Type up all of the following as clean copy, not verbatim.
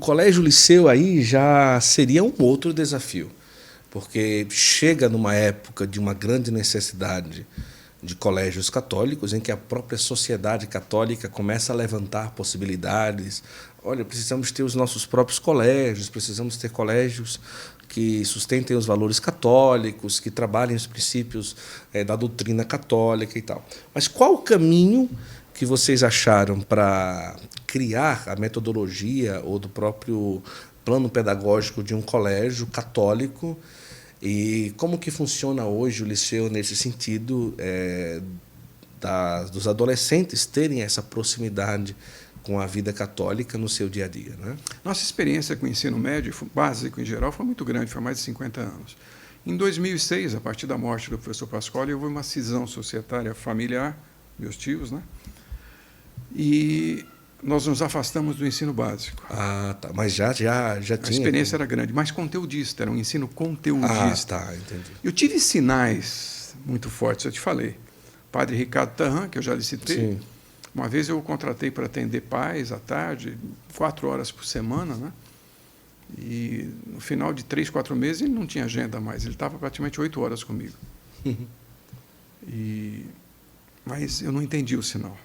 O Colégio Liceu aí já seria um outro desafio, porque chega numa época de uma grande necessidade de colégios católicos, em que a própria sociedade católica começa a levantar possibilidades. Olha, precisamos ter os nossos próprios colégios, precisamos ter colégios que sustentem os valores católicos, que trabalhem os princípios da doutrina católica e tal. Mas qual o caminho que vocês acharam para criar a metodologia ou do próprio plano pedagógico de um colégio católico? E como que funciona hoje o liceu nesse sentido dos adolescentes terem essa proximidade com a vida católica no seu dia a dia, né? Nossa experiência com o ensino médio, básico em geral, foi muito grande, foi mais de 50 anos. Em 2006, a partir da morte do professor Pasquale, houve uma cisão societária familiar, meus tios, né? E nós nos afastamos do ensino básico. Ah, tá. Mas já tinha. A experiência era grande, mas conteudista, era um ensino conteudista. Ah, tá, entendi. Eu tive sinais muito fortes, eu te falei. Padre Ricardo Tarran, que eu já lhe citei. Sim. Uma vez eu o contratei para atender pais à tarde, 4 horas por semana, né? E no final de 3, 4 meses ele não tinha agenda mais, ele estava praticamente 8 horas comigo. Mas eu não entendi o sinal.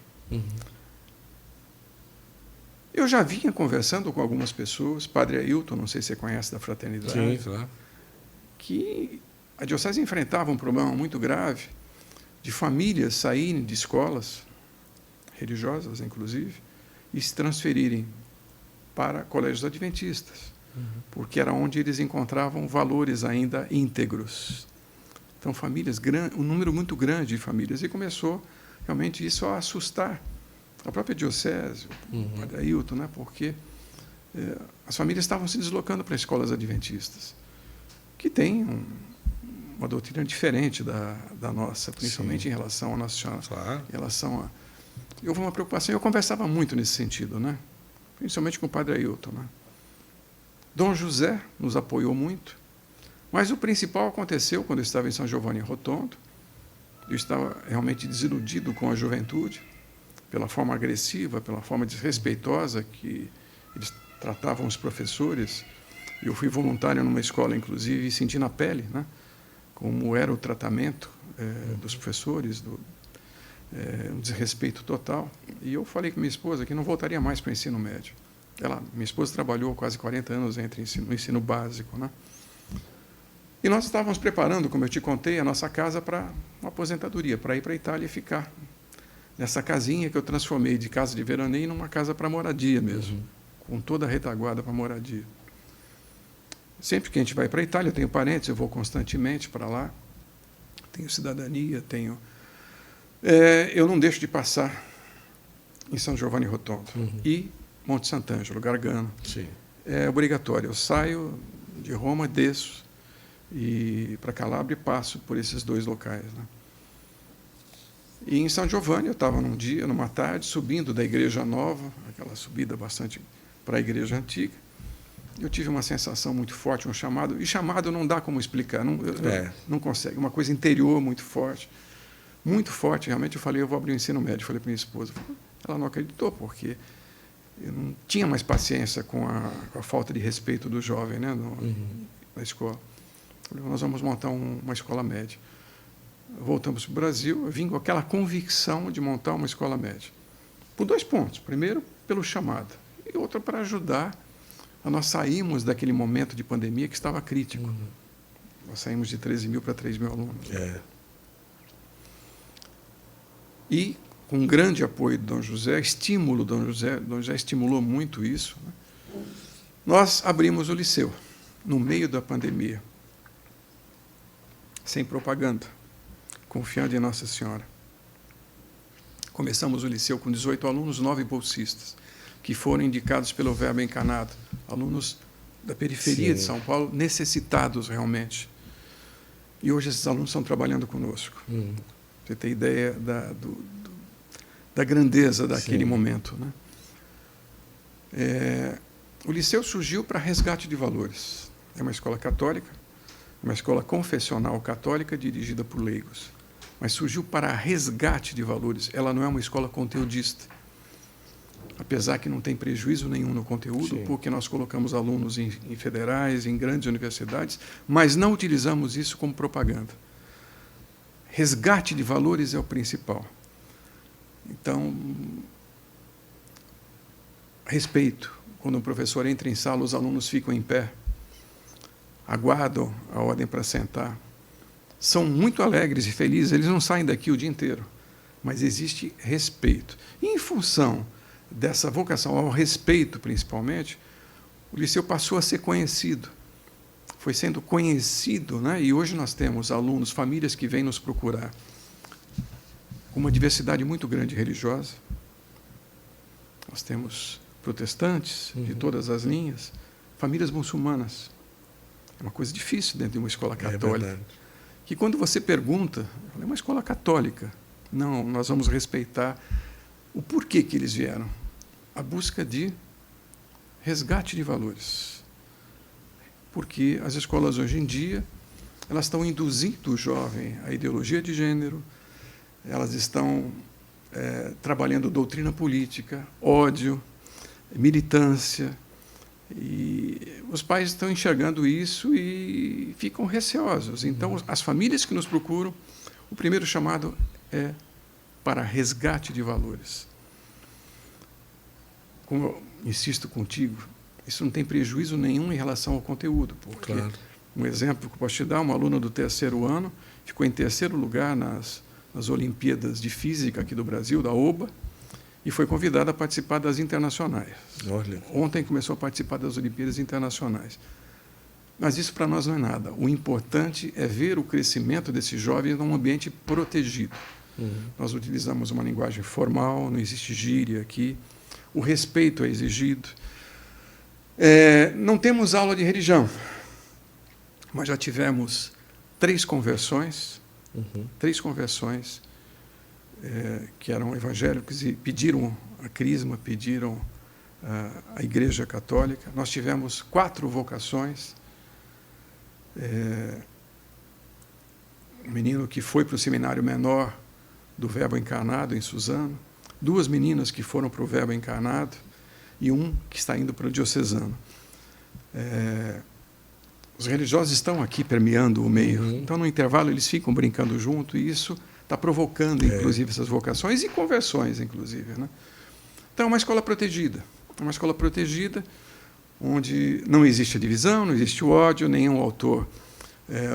Eu já vinha conversando com algumas pessoas, Padre Ailton, não sei se você conhece da Fraternidade, Sim, claro. que a diocese enfrentava um problema muito grave de famílias saírem de escolas religiosas, inclusive, e se transferirem para colégios adventistas, porque era onde eles encontravam valores ainda íntegros. Então, famílias, um número muito grande de famílias, e começou realmente isso a assustar a própria diocese, o Padre Ailton, né, porque as famílias estavam se deslocando para escolas adventistas, que têm uma doutrina diferente da nossa, principalmente Sim. em relação à Nossa Senhora, claro. Em relação a... Houve uma preocupação, eu conversava muito nesse sentido, né? Principalmente com o Padre Ailton. Né? Dom José nos apoiou muito, mas o principal aconteceu quando eu estava em São Giovanni Rotondo. Eu estava realmente desiludido com a juventude, pela forma agressiva, pela forma desrespeitosa que eles tratavam os professores. Eu fui voluntário numa escola, inclusive, e senti na pele, né? Como era o tratamento dos professores, um desrespeito total. E eu falei com minha esposa que não voltaria mais para o ensino médio. Minha esposa trabalhou quase 40 anos no ensino básico, né? E nós estávamos preparando, como eu te contei, a nossa casa para uma aposentadoria, para ir para a Itália e ficar nessa casinha que eu transformei de casa de veraneio numa casa para moradia mesmo, com toda a retaguarda para moradia. Sempre que a gente vai para a Itália, eu tenho parentes, eu vou constantemente para lá, tenho cidadania, eu não deixo de passar em São Giovanni Rotondo e Monte Sant'Angelo, Gargano. Sim. É obrigatório. Eu saio de Roma, desço e para Calabria e passo por esses 2 locais. Né? E em São Giovanni, eu estava numa tarde, subindo da Igreja Nova, aquela subida bastante para a Igreja Antiga. Eu tive uma sensação muito forte, um chamado, e chamado não dá como explicar, não consegue, uma coisa interior muito forte, realmente. Eu falei, eu vou abrir o ensino médio, eu falei para minha esposa. Ela não acreditou, porque eu não tinha mais paciência com a falta de respeito do jovem, né, na escola. Eu falei, nós vamos montar uma escola média. Voltamos para o Brasil, eu vim com aquela convicção de montar uma escola média. Por 2 pontos. Primeiro, pelo chamado, e outro, para ajudar a nós sairmos daquele momento de pandemia que estava crítico. Nós saímos de 13 mil para 3 mil alunos. E, com um grande apoio do Dom José, Dom José estimulou muito isso, né? Nós abrimos o liceu, no meio da pandemia, sem propaganda, confiando em Nossa Senhora. Começamos o liceu com 18 alunos, 9 bolsistas, que foram indicados pelo Verbo Encarnado, alunos da periferia Sim. de São Paulo, necessitados realmente. E hoje esses alunos estão trabalhando conosco. Você tem ideia da grandeza daquele Sim. momento. Né? O liceu surgiu para resgate de valores. É uma escola católica, uma escola confessional católica dirigida por leigos. Mas surgiu para resgate de valores. Ela não é uma escola conteudista. apesar que não tem prejuízo nenhum no conteúdo, Sim. porque nós colocamos alunos em federais, em grandes universidades, mas não utilizamos isso como propaganda. Resgate de valores é o principal. Então, respeito. Quando um professor entra em sala, os alunos ficam em pé, aguardam a ordem para sentar. São muito alegres e felizes, eles não saem daqui o dia inteiro, mas existe respeito. E, em função dessa vocação ao respeito, principalmente, o liceu passou a ser conhecido. Foi sendo conhecido, né? E hoje nós temos alunos, famílias que vêm nos procurar com uma diversidade muito grande religiosa. Nós temos protestantes de todas as linhas, famílias muçulmanas. É uma coisa difícil dentro de uma escola católica. Que quando você pergunta, é uma escola católica. Não, nós vamos respeitar o porquê que eles vieram. A busca de resgate de valores. Porque as escolas hoje em dia, elas estão induzindo o jovem à ideologia de gênero, elas estão trabalhando doutrina política, ódio, militância, e os pais estão enxergando isso e ficam receosos. Então, as famílias que nos procuram, o primeiro chamado é para resgate de valores. Como eu insisto contigo, isso não tem prejuízo nenhum em relação ao conteúdo, porque, claro, um exemplo que eu posso te dar, uma aluna do 3º ano ficou em 3º lugar nas Olimpíadas de Física aqui do Brasil, da OBA, e foi convidada a participar das internacionais. Olha. Ontem começou a participar das Olimpíadas Internacionais. Mas isso para nós não é nada. O importante é ver o crescimento desses jovens num ambiente protegido. Nós utilizamos uma linguagem formal, não existe gíria aqui, o respeito é exigido. Não temos aula de religião, mas já tivemos 3 conversões, que eram evangélicos e pediram a crisma, pediram a Igreja Católica. Nós tivemos 4 vocações. Um menino que foi para o seminário menor do Verbo Encarnado, em Suzano, 2 meninas que foram para o Verbo Encarnado e um que está indo para o Diocesano. Os religiosos estão aqui permeando o meio, então no intervalo eles ficam brincando junto e isso está provocando, inclusive, essas vocações e conversões, inclusive, né? Então, é uma escola protegida. É uma escola protegida onde não existe a divisão, não existe o ódio, nenhum autor.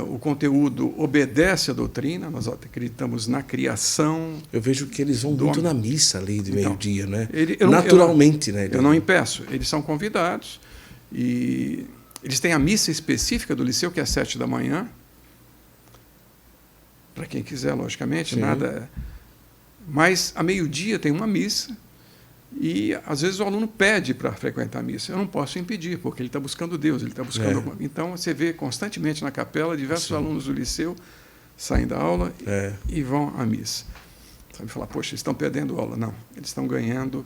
O conteúdo obedece à doutrina, nós acreditamos na criação. Eu vejo que eles vão muito na missa ali de meio-dia, né? Naturalmente, né? Eu não impeço. Eles são convidados e eles têm a missa específica do liceu, que é às 7 da manhã. Para quem quiser, logicamente, nada. Mas, a meio-dia, tem uma missa e, às vezes, o aluno pede para frequentar a missa. Eu não posso impedir, porque ele está buscando Deus, ele está buscando... Então, você vê constantemente na capela diversos alunos do liceu saem da aula e vão à missa. Sabe, falar, poxa, eles estão perdendo aula. Não, eles estão ganhando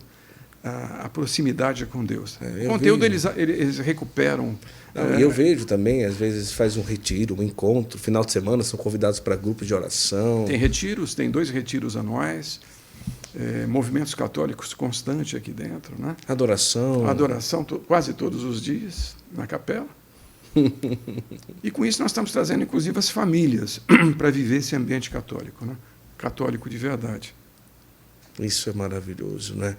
a proximidade com Deus. O conteúdo eles recuperam. E eu vejo também, às vezes faz um retiro, um encontro, final de semana são convidados para grupos de oração. Tem retiros, tem 2 retiros anuais, movimentos católicos constantes aqui dentro, né? Adoração quase todos os dias na capela. E com isso nós estamos trazendo, inclusive, as famílias para viver esse ambiente católico, né? Católico de verdade. Isso é maravilhoso, né?